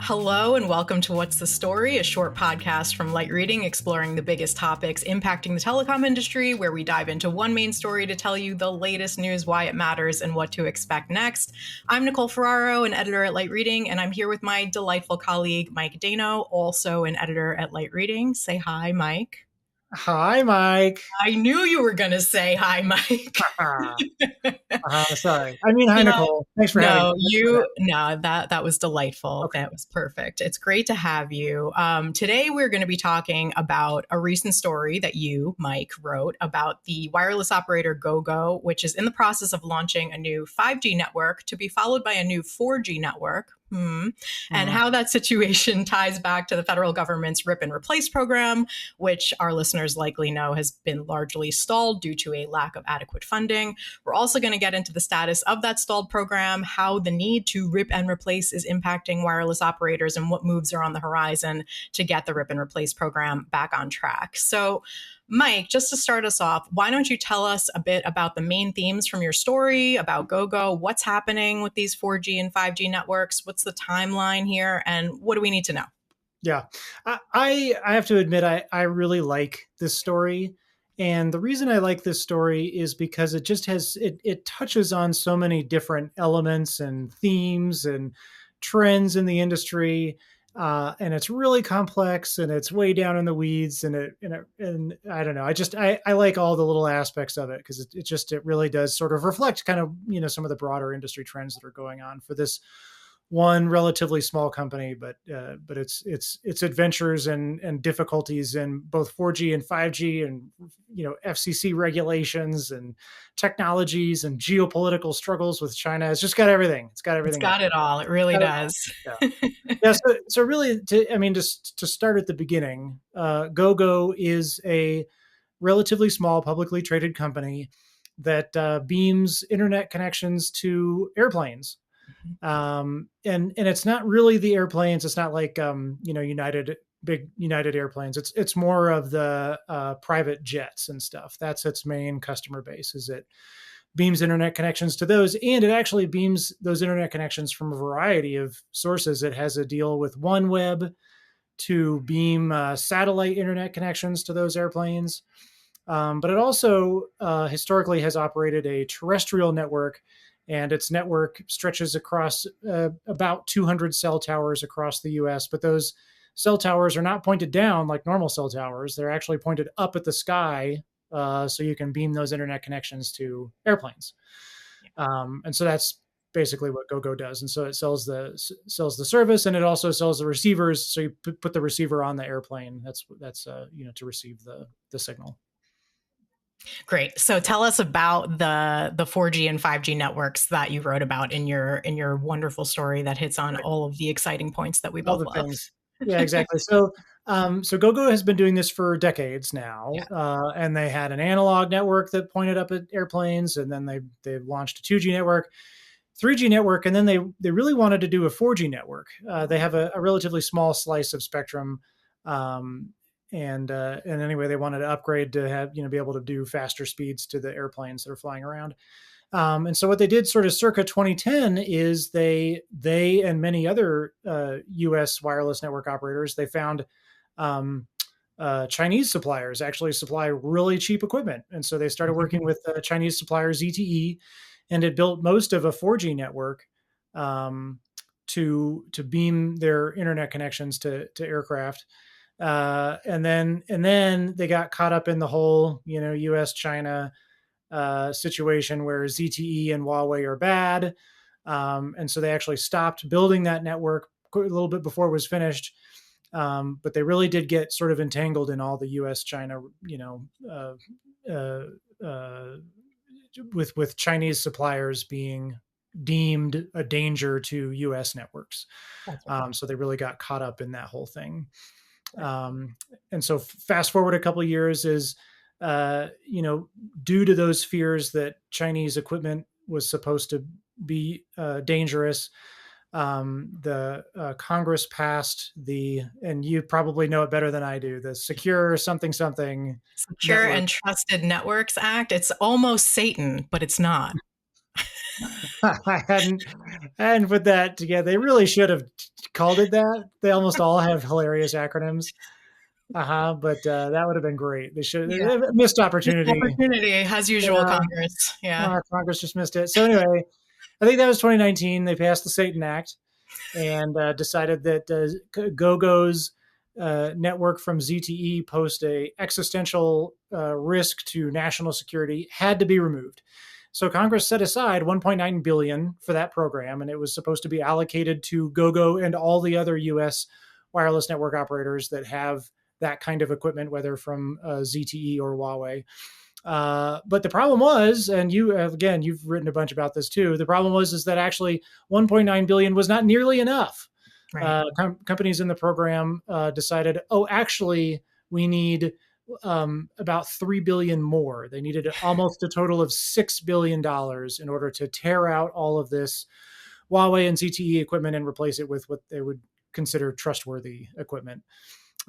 Hello and welcome to What's the Story, a short podcast from Light Reading exploring the biggest topics impacting the telecom industry, where we dive into one main story to tell you the latest news, why it matters, and what to expect next. I'm Nicole Ferraro, an editor at Light Reading, and I'm here with my delightful colleague, Mike Dano, also an editor at Light Reading. Say hi, Mike. Hi, Mike. I knew you were going to say hi, Mike. Sorry. I mean, hi, Nicole. Thanks for having me. That was delightful. Okay. That was perfect. It's great to have you. Today, we're going to be talking about a recent story that you, Mike, wrote about the wireless operator Gogo, which is in the process of launching a new 5G network to be followed by a new 4G network. And how that situation ties back to the federal government's RIP and Replace program, which our listeners likely know has been largely stalled due to a lack of adequate funding. We're also going to get into the status of that stalled program, how the need to RIP and replace is impacting wireless operators, and what moves are on the horizon to get the RIP and Replace program back on track. So, Mike, just to start us off, why don't you tell us a bit about the main themes from your story about Gogo, what's happening with these 4G and 5G networks, what's the timeline here, and what do we need to know? Yeah, I have to admit, I really like this story. And the reason I like this story is because it just it touches on so many different elements and themes and trends in the industry. And it's really complex and it's way down in the weeds and I don't know. I like all the little aspects of it because it really does sort of reflect kind of, some of the broader industry trends that are going on for this one relatively small company, but its adventures and difficulties in both 4G and 5G and FCC regulations and technologies and geopolitical struggles with China. It's just got everything. It's got everything. It's got it all. It really does. Yeah. So really, just to start at the beginning, Gogo is a relatively small publicly traded company that beams internet connections to airplanes. And it's not really the airplanes. It's not like big United airplanes. It's more of the private jets and stuff. That's its main customer base. Is it beams internet connections to those, and it actually beams those internet connections from a variety of sources. It has a deal with OneWeb to beam satellite internet connections to those airplanes, but it also historically has operated a terrestrial network. And its network stretches across about 200 cell towers across the US. But those cell towers are not pointed down like normal cell towers. They're actually pointed up at the sky so you can beam those internet connections to airplanes. And so that's basically what Gogo does. And so it sells the service, and it also sells the receivers. So you put the receiver on the airplane. That's to receive the signal. Great. So tell us about the 4G and 5G networks that you wrote about in your wonderful story that hits on all of the exciting points that we both love. Things. Yeah, exactly. So Gogo has been doing this for decades now, and they had an analog network that pointed up at airplanes, and then they launched a 2G network, 3G network, and then they really wanted to do a 4G network. They have a relatively small slice of spectrum. And anyway, they wanted to upgrade to have, be able to do faster speeds to the airplanes that are flying around. And so what they did sort of circa 2010 is they and many other US wireless network operators, they found Chinese suppliers actually supply really cheap equipment. And so they started working with Chinese supplier ZTE, and it built most of a 4G network to beam their internet connections to aircraft. And then they got caught up in the whole, U.S. China situation where ZTE and Huawei are bad, and so they actually stopped building that network a little bit before it was finished. But they really did get sort of entangled in all the U.S. China, with Chinese suppliers being deemed a danger to U.S. networks. So they really got caught up in that whole thing. And so fast forward a couple of years is, due to those fears that Chinese equipment was supposed to be dangerous, the Congress passed and you probably know it better than I do, the Secure Something Secure and Trusted Networks Act. It's almost Satan, but it's not. I hadn't put that together. They really should have called it that. They almost all have hilarious acronyms. But that would have been great. They should Yeah. missed Missed opportunity. opportunity, as usual, Yeah, Congress. Yeah. Congress just missed it. So anyway, I think that was 2019. They passed the Satan Act and decided that GoGo's network from ZTE posed a existential risk to national security, had to be removed. So Congress set aside 1.9 billion for that program, and it was supposed to be allocated to GoGo and all the other U.S. wireless network operators that have that kind of equipment, whether from ZTE or Huawei. But the problem was, and you again, you've written a bunch about this too. The problem was is that actually 1.9 billion was not nearly enough. Right. Companies in the program decided, oh, actually, we need about 3 billion more. They needed almost a total of $6 billion in order to tear out all of this Huawei and ZTE equipment and replace it with what they would consider trustworthy equipment.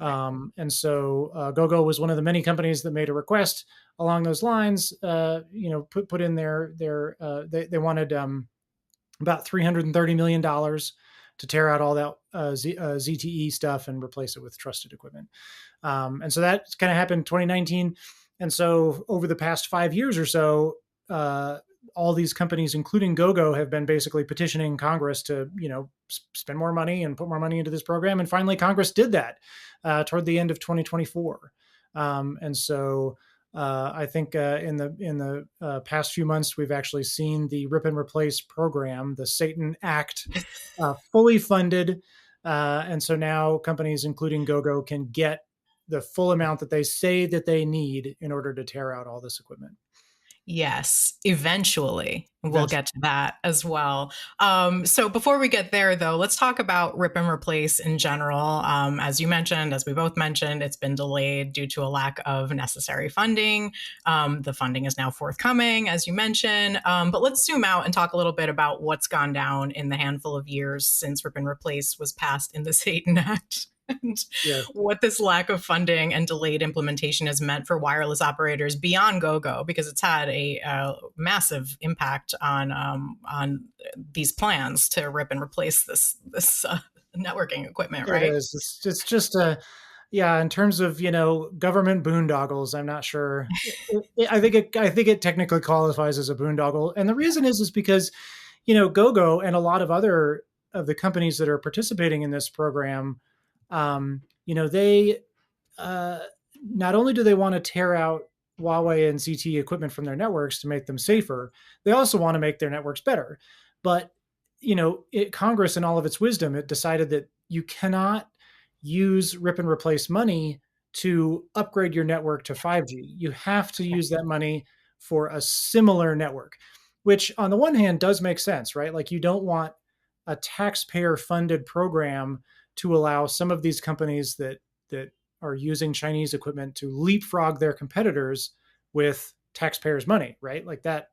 And so GoGo was one of the many companies that made a request along those lines. Put in they wanted about $330 million to tear out all that ZTE stuff and replace it with trusted equipment. And so that kind of happened in 2019. And so over the past 5 years or so, all these companies, including GoGo, have been basically petitioning Congress to, spend more money and put more money into this program. And finally, Congress did that toward the end of 2024. And so I think in the past few months, we've actually seen the Rip and Replace program, the Satan Act, fully funded. And so now companies, including GoGo, can get the full amount that they say that they need in order to tear out all this equipment. Yes, eventually. We'll get to that as well. So before we get there, though, let's talk about Rip and Replace in general. As you mentioned, as we both mentioned, it's been delayed due to a lack of necessary funding. The funding is now forthcoming, as you mentioned. But let's zoom out and talk a little bit about what's gone down in the handful of years since Rip and Replace was passed in the Satan Act. And what this lack of funding and delayed implementation has meant for wireless operators beyond GoGo, because it's had a massive impact on these plans to rip and replace this networking equipment, right? It is. It's just in terms of government boondoggles, I'm not sure. I think it technically qualifies as a boondoggle, and the reason is because GoGo and a lot of other of the companies that are participating in this program. They not only do they want to tear out Huawei and ZTE equipment from their networks to make them safer, they also want to make their networks better. But Congress, in all of its wisdom, it decided that you cannot use Rip and Replace money to upgrade your network to 5G. You have to use that money for a similar network, which on the one hand does make sense, right? Like you don't want a taxpayer-funded program to allow some of these companies that are using Chinese equipment to leapfrog their competitors with taxpayers' money, right? Like that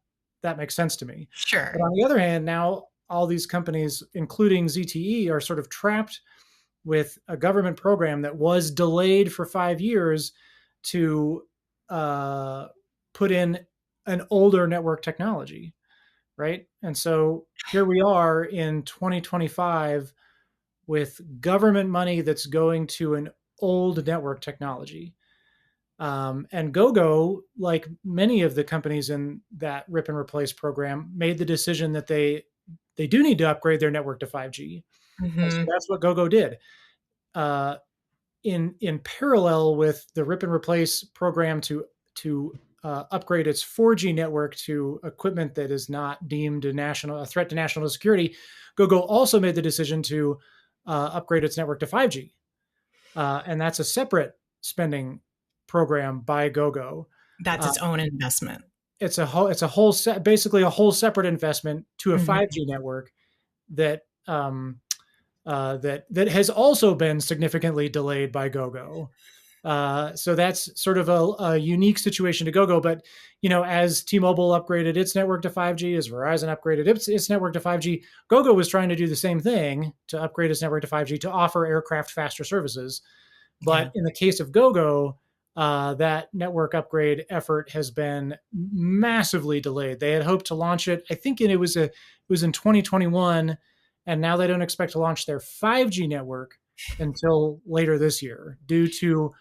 makes sense to me. Sure. But on the other hand, now all these companies, including ZTE, are sort of trapped with a government program that was delayed for 5 years to put in an older network technology, right? And so here we are in 2025 with government money that's going to an old network technology. And GoGo, like many of the companies in that Rip and Replace program, made the decision that they do need to upgrade their network to 5G. Mm-hmm. So that's what GoGo did. In parallel with the Rip and Replace program to upgrade its 4G network to equipment that is not deemed a threat to national security, GoGo also made the decision to upgrade its network to 5G. And that's a separate spending program by GoGo. That's its own investment. It's basically a whole separate investment to a 5G network that has also been significantly delayed by GoGo. So that's sort of a unique situation to GoGo. But, as T-Mobile upgraded its network to 5G, as Verizon upgraded its network to 5G, GoGo was trying to do the same thing to upgrade its network to 5G to offer aircraft faster services. But in the case of GoGo, that network upgrade effort has been massively delayed. They had hoped to launch it. I think it was in 2021, and now they don't expect to launch their 5G network until later this year due to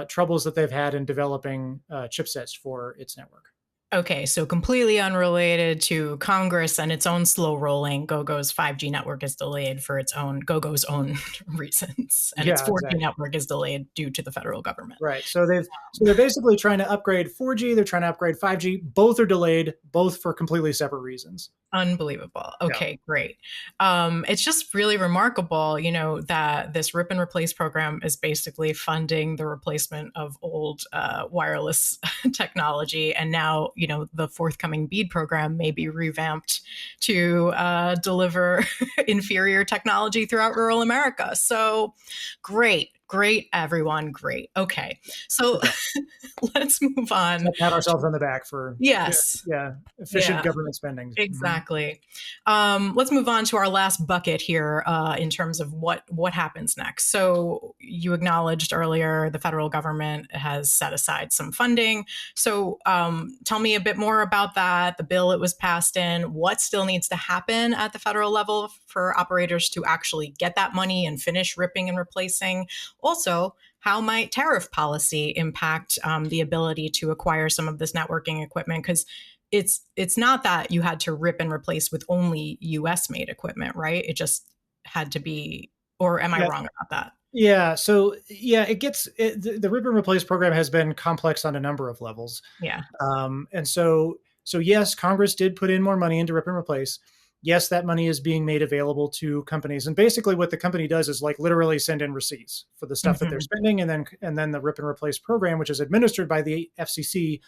troubles that they've had in developing chipsets for its network. Okay, so completely unrelated to Congress and its own slow rolling, Gogo's 5G network is delayed for Gogo's own reasons, and its Yeah, 4G exactly. network is delayed due to the federal government. Right. So they're basically trying to upgrade 4G, they're trying to upgrade 5G. Both are delayed, both for completely separate reasons. Unbelievable. Yeah. Okay, great. It's just really remarkable, that this rip and replace program is basically funding the replacement of old wireless technology. And now, the forthcoming BEAD program may be revamped to deliver inferior technology throughout rural America. So great. Great, everyone. Great. Okay. So let's move on. Let's pat ourselves on the back for Yes. efficient Yeah. government spending. Exactly. Let's move on to our last bucket here in terms of what happens next. So you acknowledged earlier the federal government has set aside some funding. So tell me a bit more about that, the bill it was passed in, what still needs to happen at the federal level for operators to actually get that money and finish ripping and replacing. Also, how might tariff policy impact the ability to acquire some of this networking equipment? Because it's not that you had to rip and replace with only US made equipment, right? It just had to be, or am I Yeah. wrong about that? Yeah. So the rip and replace program has been complex on a number of levels. Yeah. And so yes, Congress did put in more money into rip and replace. Yes, that money is being made available to companies. And basically what the company does is like literally send in receipts for the stuff that they're spending. And then the rip and replace program, which is administered by the FCC,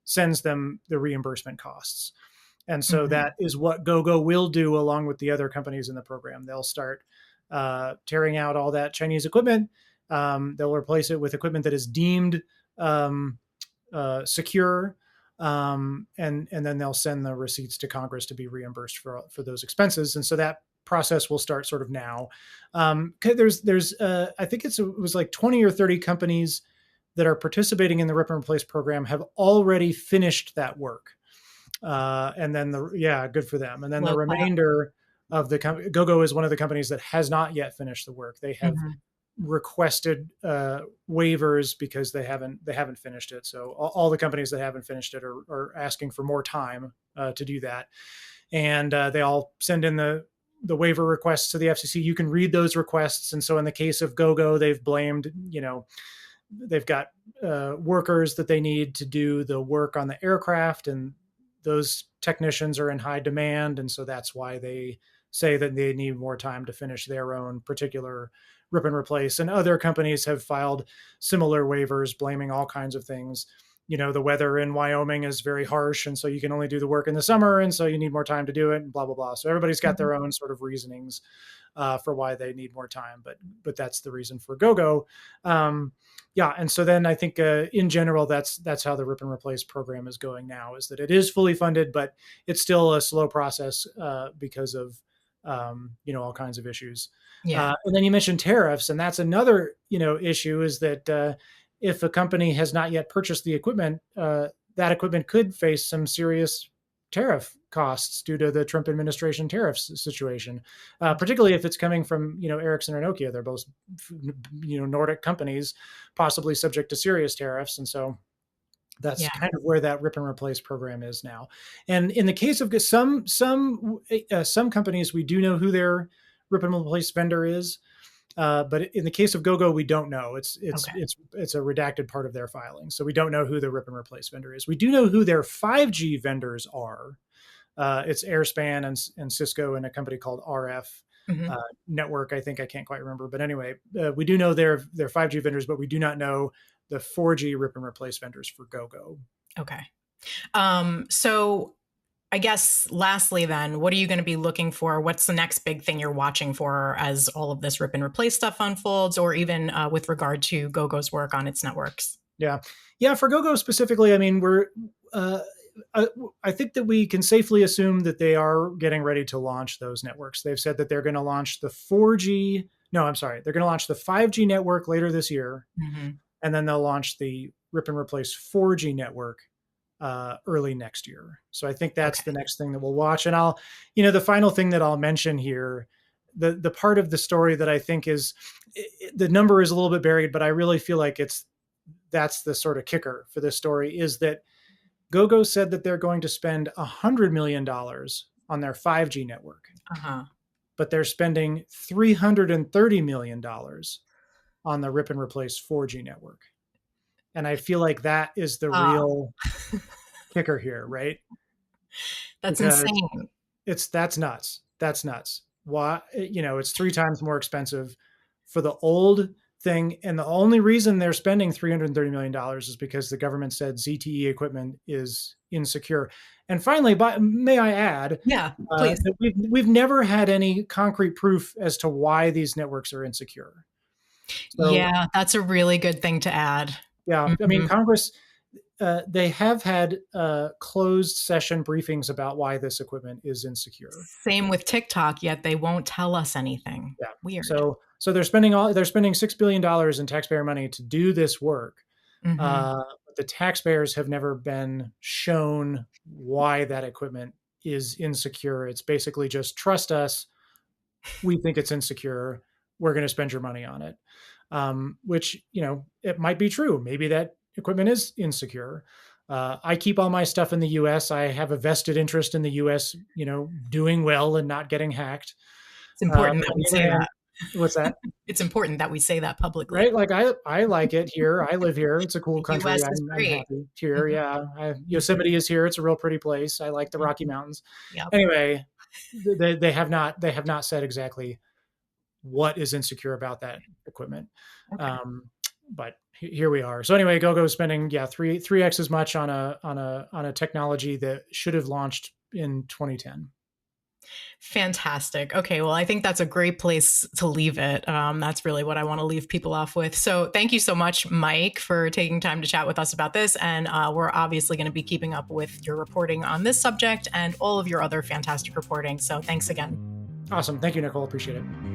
sends them the reimbursement costs. And so that is what GoGo will do along with the other companies in the program. They'll start tearing out all that Chinese equipment. They'll replace it with equipment that is deemed secure. And then they'll send the receipts to Congress to be reimbursed for those expenses. And so that process will start sort of now. There's I think it was like 20 or 30 companies that are participating in the rip and replace program have already finished that work. And then good for them. And then the remainder of the GoGo is one of the companies that has not yet finished the work. They have requested waivers because they haven't finished it. So all the companies that haven't finished it are asking for more time to do that. And they all send in the waiver requests to the FCC. You can read those requests. And so in the case of GoGo, they've blamed, they've got workers that they need to do the work on the aircraft, and those technicians are in high demand. And so that's why they say that they need more time to finish their own particular rip and replace. And other companies have filed similar waivers, blaming all kinds of things. The weather in Wyoming is very harsh, and so you can only do the work in the summer, and so you need more time to do it, and blah, blah, blah. So everybody's got their own sort of reasonings for why they need more time, but that's the reason for GoGo. And so then I think in general, that's how the rip and replace program is going now, is that it is fully funded, but it's still a slow process because of all kinds of issues. Yeah. And then you mentioned tariffs, and that's another issue, is that if a company has not yet purchased the equipment, that equipment could face some serious tariff costs due to the Trump administration tariffs situation, particularly if it's coming from Ericsson or Nokia. They're both Nordic companies, possibly subject to serious tariffs, and so that's kind of where that rip and replace program is now. And in the case of some companies, we do know who their rip and replace vendor is. But in the case of GoGo, we don't know. It's a redacted part of their filing, so we don't know who the rip and replace vendor is. We do know who their 5G vendors are. It's Airspan and Cisco and a company called RF Network. I can't quite remember, but anyway, we do know their 5G vendors, but we do not know the 4G rip and replace vendors for GoGo. Okay. So I guess lastly then, what are you going to be looking for? What's the next big thing you're watching for as all of this rip and replace stuff unfolds, or even with regard to GoGo's work on its networks? Yeah. For GoGo specifically, I mean, I think that we can safely assume that they are getting ready to launch those networks. They've said that they're going to launch the 4G. No, I'm sorry. They're going to launch the 5G network later this year. And then they'll launch the rip and replace 4G network early next year. So I think that's the next thing that we'll watch. And the final thing that I'll mention here, the part of the story that I think is, the number is a little bit buried, but I really feel like that's the sort of kicker for this story, is that Gogo said that they're going to spend $100 million on their 5G network, but they're spending $330 million on the rip and replace 4G network. And I feel like that is the real kicker here, right? That's insane. That's nuts. That's nuts. Why? It's 3 times more expensive for the old thing. And the only reason they're spending $330 million is because the government said ZTE equipment is insecure. And finally, may I add, please. That we've never had any concrete proof as to why these networks are insecure. So, yeah, that's a really good thing to add. Yeah. Mm-hmm. I mean, Congress, they have had closed session briefings about why this equipment is insecure. Same with TikTok, yet they won't tell us anything. Yeah. Weird. So they're spending $6 billion in taxpayer money to do this work. But the taxpayers have never been shown why that equipment is insecure. It's basically just, trust us. We think it's insecure. We're going to spend your money on it. Which, it might be true. Maybe that equipment is insecure. I keep all my stuff in the US. I have a vested interest in the US, doing well and not getting hacked. It's important that we say that. What's that? It's important that we say that publicly. Right? Like I like it here. I live here. It's a cool country. US I'm happy here. Yeah. Yosemite is here. It's a real pretty place. I like the Rocky Mountains. Yep. Anyway, they have not said exactly what is insecure about that equipment. Okay. But here we are. So anyway, Gogo is spending 3x as much on a technology that should have launched in 2010. Fantastic. Okay, well, I think that's a great place to leave it. That's really what I want to leave people off with. So thank you so much, Mike, for taking time to chat with us about this. And we're obviously going to be keeping up with your reporting on this subject and all of your other fantastic reporting. So thanks again. Awesome. Thank you, Nicole. Appreciate it.